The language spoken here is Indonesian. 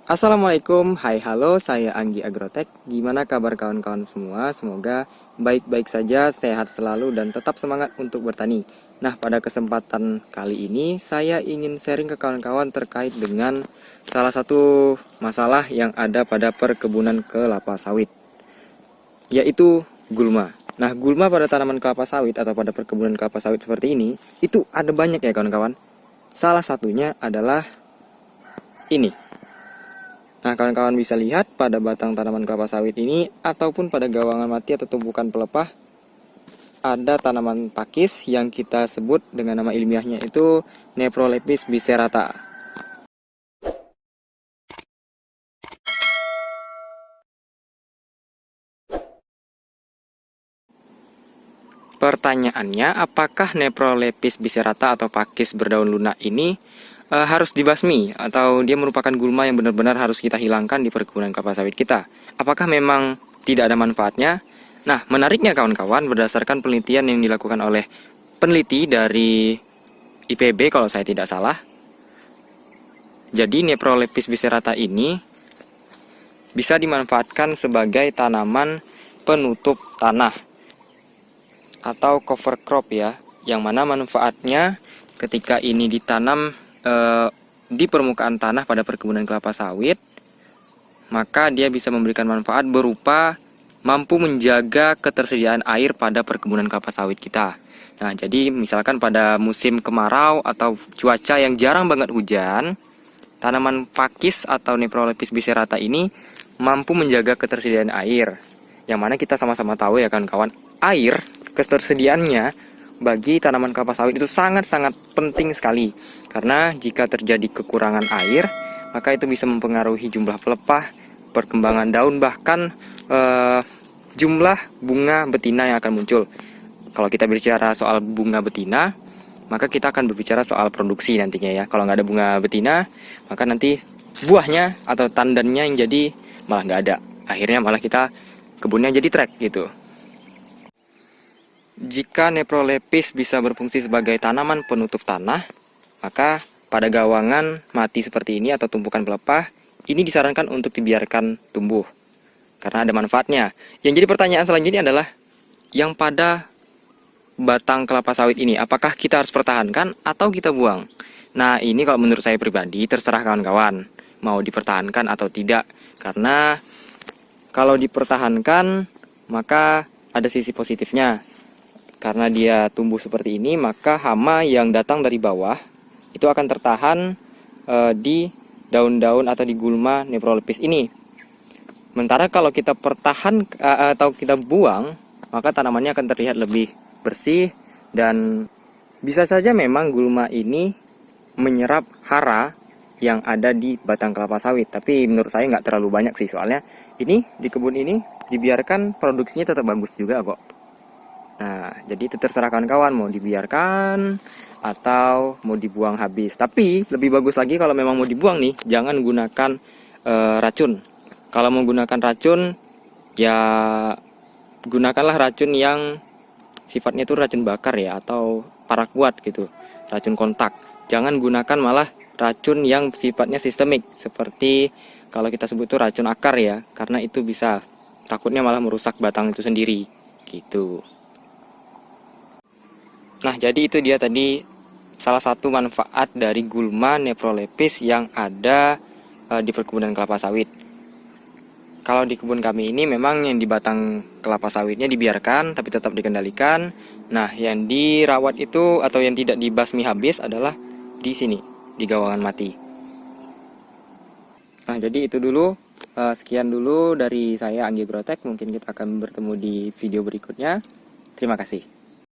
Assalamualaikum, hai halo, saya Anggi Agrotek. Gimana kabar kawan-kawan semua? Semoga baik-baik saja, sehat selalu, dan tetap semangat untuk bertani. Nah, pada kesempatan kali ini, saya ingin sharing ke kawan-kawan terkait dengan salah satu masalah yang ada pada perkebunan kelapa sawit, yaitu gulma. Nah, gulma pada tanaman kelapa sawit atau pada perkebunan kelapa sawit seperti ini, itu ada banyak ya kawan-kawan. Salah satunya adalah ini. Nah, kawan-kawan bisa lihat pada batang tanaman kelapa sawit ini ataupun pada gawangan mati atau tumpukan pelepah ada tanaman pakis yang kita sebut dengan nama ilmiahnya itu Nephrolepis biserata. Pertanyaannya, apakah Nephrolepis biserata atau pakis berdaun lunak ini harus dibasmi atau dia merupakan gulma yang benar-benar harus kita hilangkan di perkebunan kelapa sawit kita? Apakah memang tidak ada manfaatnya? Nah, menariknya kawan-kawan, berdasarkan penelitian yang dilakukan oleh peneliti dari IPB kalau saya tidak salah, jadi Nephrolepis biserata ini bisa dimanfaatkan sebagai tanaman penutup tanah atau cover crop ya, yang mana manfaatnya ketika ini ditanam di permukaan tanah pada perkebunan kelapa sawit, maka dia bisa memberikan manfaat berupa mampu menjaga ketersediaan air pada perkebunan kelapa sawit kita. Nah, jadi misalkan pada musim kemarau atau cuaca yang jarang banget hujan, tanaman pakis atau Nephrolepis biserata ini mampu menjaga ketersediaan air. Yang mana kita sama-sama tahu ya kawan-kawan, air ketersediaannya bagi tanaman kelapa sawit itu sangat-sangat penting sekali. Karena jika terjadi kekurangan air, maka itu bisa mempengaruhi jumlah pelepah, perkembangan daun, bahkan jumlah bunga betina yang akan muncul. Kalau kita bicara soal bunga betina, maka kita akan berbicara soal produksi nantinya ya. Kalau nggak ada bunga betina, maka nanti buahnya atau tandannya yang jadi malah nggak ada. Akhirnya malah kita kebunnya jadi trek gitu. Jika Nephrolepis bisa berfungsi sebagai tanaman penutup tanah, maka pada gawangan mati seperti ini atau tumpukan pelepah, ini disarankan untuk dibiarkan tumbuh karena ada manfaatnya. Yang jadi pertanyaan selanjutnya adalah yang pada batang kelapa sawit ini, apakah kita harus pertahankan atau kita buang? Nah, ini kalau menurut saya pribadi terserah kawan-kawan mau dipertahankan atau tidak. Karena kalau dipertahankan maka ada sisi positifnya. Karena dia tumbuh seperti ini, maka hama yang datang dari bawah itu akan tertahan di daun-daun atau di gulma Nephrolepis ini. Sementara kalau kita pertahan atau kita buang, maka tanamannya akan terlihat lebih bersih dan bisa saja memang gulma ini menyerap hara yang ada di batang kelapa sawit. Tapi menurut saya nggak terlalu banyak sih, soalnya ini di kebun ini dibiarkan produksinya tetap bagus juga kok. Nah, jadi itu terserah kawan-kawan mau dibiarkan atau mau dibuang habis. Tapi lebih bagus lagi kalau memang mau dibuang nih, jangan gunakan racun. Kalau menggunakan racun, ya gunakanlah racun yang sifatnya itu racun bakar ya, atau paraquat gitu, racun kontak. Jangan gunakan malah racun yang sifatnya sistemik, seperti kalau kita sebut itu racun akar ya, karena itu bisa takutnya malah merusak batang itu sendiri gitu. Nah, jadi itu dia tadi salah satu manfaat dari gulma Nephrolepis yang ada di perkebunan kelapa sawit. Kalau di kebun kami ini memang yang di batang kelapa sawitnya dibiarkan tapi tetap dikendalikan. Nah, yang dirawat itu atau yang tidak dibasmi habis adalah di sini, di gawangan mati. Nah, jadi itu dulu. Sekian dulu dari saya Anggi Agrotek. Mungkin kita akan bertemu di video berikutnya. Terima kasih.